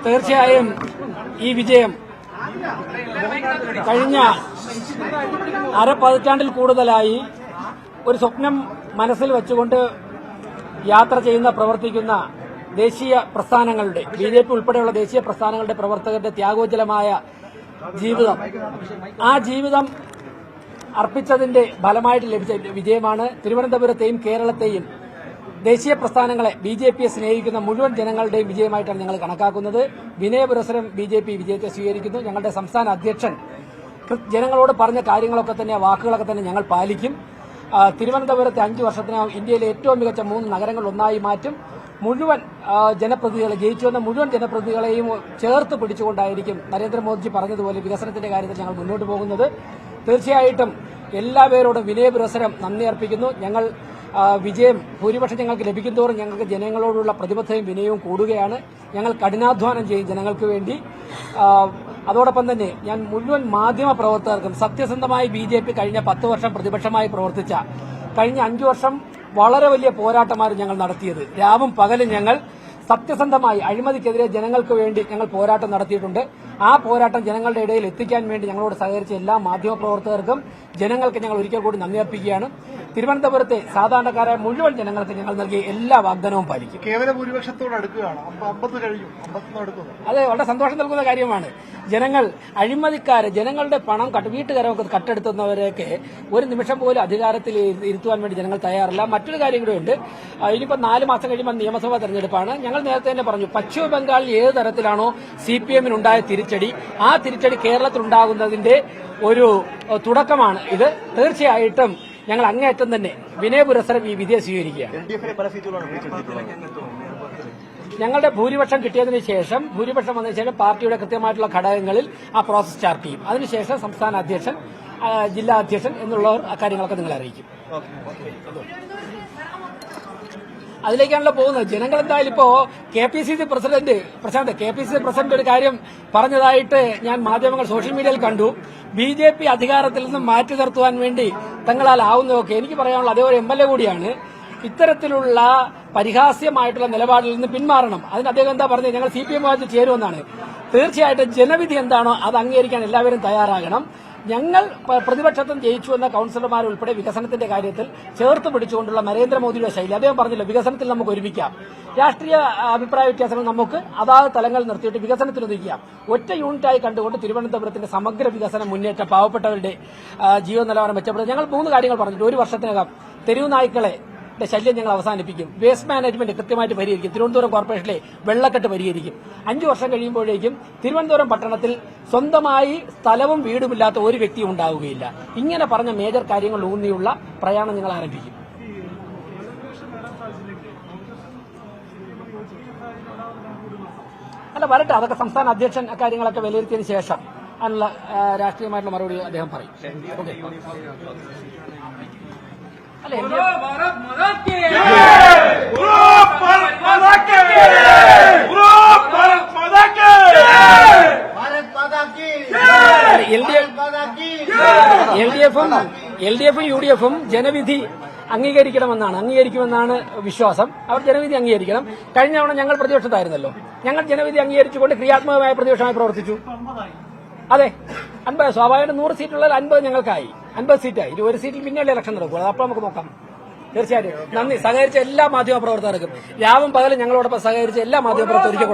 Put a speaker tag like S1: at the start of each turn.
S1: തീർച്ചയായും ഈ വിജയം കഴിഞ്ഞ അരപ്പതിറ്റാണ്ടിൽ കൂടുതലായി ഒരു സ്വപ്നം മനസ്സിൽ വെച്ചുകൊണ്ട് യാത്ര ചെയ്യുന്ന പ്രവർത്തിക്കുന്ന ദേശീയ പ്രസ്ഥാനങ്ങളുടെ ബിജെപി ഉൾപ്പെടെയുള്ള ദേശീയ പ്രസ്ഥാനങ്ങളുടെ പ്രവർത്തകരുടെ ത്യാഗോജ്ജലമായ ജീവിതം, ആ ജീവിതം അർപ്പിച്ചതിന്റെ ഫലമായിട്ട് ലഭിച്ച വിജയമാണ്. തിരുവനന്തപുരത്തെയും കേരളത്തെയും ദേശീയ പ്രസ്ഥാനങ്ങളെ ബിജെപിയെ സ്നേഹിക്കുന്ന മുഴുവൻ ജനങ്ങളുടെയും വിജയമായിട്ടാണ് ഞങ്ങൾ കണക്കാക്കുന്നത്. വിനയപുരസരം ബിജെപി വിജയത്തെ സ്വീകരിക്കുന്നു. ഞങ്ങളുടെ സംസ്ഥാന അധ്യക്ഷൻ ജനങ്ങളോട് പറഞ്ഞ കാര്യങ്ങളൊക്കെ തന്നെ, വാക്കുകളൊക്കെ തന്നെ ഞങ്ങൾ പാലിക്കും. തിരുവനന്തപുരത്തെ 5 വർഷത്തിനകം ഇന്ത്യയിലെ ഏറ്റവും മികച്ച 3 നഗരങ്ങൾ ഒന്നായി മാറ്റും. മുഴുവൻ ജനപ്രതിനിധികളെ, ജയിച്ചു വന്ന മുഴുവൻ ജനപ്രതിനിധികളെയും ചേർത്ത് പിടിച്ചുകൊണ്ടായിരിക്കും നരേന്ദ്രമോദിജി പറഞ്ഞതുപോലെ വികസനത്തിന്റെ കാര്യത്തിൽ ഞങ്ങൾ മുന്നോട്ട് പോകുന്നത്. തീർച്ചയായിട്ടും എല്ലാവരോടും വിനയപുരസരം നന്ദി അർപ്പിക്കുന്നു. ഞങ്ങൾ വിജയം ഭൂരിപക്ഷം ഞങ്ങൾക്ക് ലഭിക്കുന്തോറും ഞങ്ങൾക്ക് ജനങ്ങളോടുള്ള പ്രതിബദ്ധതയും വിനയവും കൂടുകയാണ്. ഞങ്ങൾ കഠിനാധ്വാനം ചെയ്യും ജനങ്ങൾക്ക് വേണ്ടി. അതോടൊപ്പം തന്നെ ഞാൻ മുഴുവൻ മാധ്യമ പ്രവർത്തകർക്കും, സത്യസന്ധമായി ബിജെപി കഴിഞ്ഞ 10 വർഷം പ്രതിപക്ഷമായി പ്രവർത്തിച്ച, കഴിഞ്ഞ 5 വർഷം വളരെ വലിയ പോരാട്ടമാണ് ഞങ്ങൾ നടത്തിയത്. രാവും പകലും ഞങ്ങൾ സത്യസന്ധമായി അഴിമതിക്കെതിരെ ജനങ്ങൾക്ക് വേണ്ടി ഞങ്ങൾ പോരാട്ടം നടത്തിയിട്ടുണ്ട്. ആ പോരാട്ടം ജനങ്ങളുടെ ഇടയിൽ എത്തിക്കാൻ വേണ്ടി ഞങ്ങളോട് സഹകരിച്ച എല്ലാ മാധ്യമപ്രവർത്തകർക്കും ജനങ്ങൾക്ക് ഞങ്ങൾ ഒരിക്കൽ കൂടി നന്ദി അർപ്പിക്കുകയാണ്. തിരുവനന്തപുരത്തെ സാധാരണക്കാരായ മുഴുവൻ ജനങ്ങൾക്ക് ഞങ്ങൾ നൽകിയ എല്ലാ വാഗ്ദാനവും പാലിക്കും.
S2: കേവല ഭൂരിപക്ഷത്തോട് അടുക്കുകയാണ്. 50 കഴിഞ്ഞു, 50 അടുക്കുന്നു.
S1: അതെ, വളരെ സന്തോഷം നൽകുന്ന കാര്യമാണ്. ജനങ്ങൾ അഴിമതിക്കാരെ, ജനങ്ങളുടെ പണം വീട്ടുകാരൊക്കെ കട്ടെടുത്തുന്നവരെയൊക്കെ ഒരു നിമിഷം പോലും അധികാരത്തിൽ ഇരുത്തുവാൻ വേണ്ടി ജനങ്ങൾ തയ്യാറില്ല. മറ്റൊരു കാര്യം കൂടെ ഉണ്ട്. ഇനിയിപ്പോൾ 4 മാസം കഴിയുമ്പോൾ നിയമസഭാ തെരഞ്ഞെടുപ്പാണ്. ഞങ്ങൾ നേരത്തെ തന്നെ പറഞ്ഞു, പശ്ചിമ ബംഗാളിൽ ഏത് തരത്തിലാണോ സിപിഎമ്മിനുണ്ടായ തിരിച്ചടി, ആ തിരിച്ചടി കേരളത്തിലുണ്ടാകുന്നതിന്റെ ഒരു തുടക്കമാണ് ഇത്. തീർച്ചയായിട്ടും ഞങ്ങൾ അങ്ങേയറ്റം തന്നെ വിനയപുരസരം ഈ വിധിയെ സ്വീകരിക്കുകയാണ്. ഞങ്ങളുടെ ഭൂരിപക്ഷം കിട്ടിയതിനു ശേഷം, ഭൂരിപക്ഷം വന്നതിന് ശേഷം പാർട്ടിയുടെ കൃത്യമായിട്ടുള്ള ഘടകങ്ങളിൽ ആ പ്രോസസ് സ്റ്റാർട്ട് ചെയ്യും. അതിനുശേഷം സംസ്ഥാന അധ്യക്ഷൻ, ജില്ലാ അധ്യക്ഷൻ എന്നുള്ളവർ അക്കാര്യങ്ങളൊക്കെ നിങ്ങളെ അറിയിക്കും. അതിലേക്കാണല്ലോ പോകുന്നത്. ജനങ്ങൾ എന്തായാലും ഇപ്പോ KPCC പ്രസിഡന്റ് ഒരു കാര്യം പറഞ്ഞതായിട്ട് ഞാൻ മാധ്യമങ്ങൾ, സോഷ്യൽ മീഡിയയിൽ കണ്ടു. ബിജെപി അധികാരത്തിൽ നിന്നും മാറ്റി നിർത്തുവാൻ വേണ്ടി തങ്ങളാൽ ആവുന്നതൊക്കെ. എനിക്ക് പറയാനുള്ള അതേ ഒരു MLA കൂടിയാണ്. ഇത്തരത്തിലുള്ള പരിഹാസ്യമായിട്ടുള്ള നിലപാടിൽ നിന്ന് പിന്മാറണം. അതിന് അദ്ദേഹം എന്താ പറഞ്ഞത്, ഞങ്ങൾ CPM ചേരുമെന്നാണ്. തീർച്ചയായിട്ടും ജനവിധി എന്താണോ അത് അംഗീകരിക്കാൻ എല്ലാവരും തയ്യാറാകണം. ഞങ്ങൾ പ്രതിപക്ഷത്തും ജയിച്ചു വന്ന കൌൺസിലർമാരുൾപ്പെടെ വികസനത്തിന്റെ കാര്യത്തിൽ ചേർത്ത് പിടിച്ചുകൊണ്ടുള്ള നരേന്ദ്രമോദിയുടെ ശൈലി. അദ്ദേഹം പറഞ്ഞല്ലോ, വികസനത്തിൽ നമുക്ക് ഒരുമിക്കാം. രാഷ്ട്രീയ അഭിപ്രായ വ്യത്യാസങ്ങൾ നമുക്ക് അതാത് തലങ്ങൾ നിർത്തിയിട്ട് വികസനത്തിൽ ഒതുക്കാം. ഒറ്റ യൂണിറ്റായി കണ്ടുകൊണ്ട് തിരുവനന്തപുരത്തിന്റെ സമഗ്ര വികസനം, മുന്നേറ്റം, പാവപ്പെട്ടവരുടെ ജീവന നിലവാരം മെച്ചപ്പെടുത്തുക. ഞങ്ങൾ 3 കാര്യങ്ങൾ പറഞ്ഞിട്ട്, 1 വർഷത്തിനകം തെരുവ് നായ്ക്കളെ ശല്യം ഞങ്ങൾ അവസാനിപ്പിക്കും. വേസ്റ്റ് മാനേജ്മെന്റ് കൃത്യമായിട്ട് പരിഹരിക്കും. തിരുവനന്തപുരം കോർപ്പറേഷനിലെ വെള്ളക്കെട്ട് പരിഹരിക്കും. 5 വർഷം കഴിയുമ്പോഴേക്കും തിരുവനന്തപുരം പട്ടണത്തിൽ സ്വന്തമായി സ്ഥലവും വീടുമില്ലാത്ത ഒരു വ്യക്തിയും ഉണ്ടാവുകയില്ല. ഇങ്ങനെ പറഞ്ഞ മേജർ കാര്യങ്ങൾ ഊന്നിയുള്ള പ്രയാണം ഞങ്ങൾ ആരംഭിക്കും. അല്ല, വരട്ടെ, അതൊക്കെ സംസ്ഥാന അധ്യക്ഷൻ അക്കാര്യങ്ങളൊക്കെ വിലയിരുത്തിയതിനു ശേഷം അതിനുള്ള രാഷ്ട്രീയമായിട്ടുള്ള മറുപടി അദ്ദേഹം പറയും. ഓക്കെ. അല്ല, LDF-ഉം UDF-ഉം ജനവിധി അംഗീകരിക്കുമെന്നാണ് വിശ്വാസം. അവർ ജനവിധി അംഗീകരിക്കണം. കഴിഞ്ഞ തവണ ഞങ്ങൾ പ്രതിപക്ഷത്തായിരുന്നല്ലോ. ഞങ്ങൾ ജനവിധി അംഗീകരിച്ചുകൊണ്ട് ക്രിയാത്മകമായ പ്രതിപക്ഷമായി പ്രവർത്തിച്ചു. അതെ, 50 സ്വാഭാവികമായിട്ട് 100 സീറ്റുള്ളത് 50 ഞങ്ങൾക്കായി. 50 സീറ്റായി. 1 സീറ്റിൽ പിന്നെയുള്ള ഇലക്ഷൻ നടക്കും. അപ്പോൾ നമുക്ക് നോക്കാം. തീർച്ചയായിട്ടും നന്ദി. സഹകരിച്ച എല്ലാ മാധ്യമ പ്രവർത്തകർക്കും, രാവും പകലും ഞങ്ങളോടൊപ്പം സഹകരിച്ച എല്ലാ മാധ്യമ പ്രവർത്തകർക്കും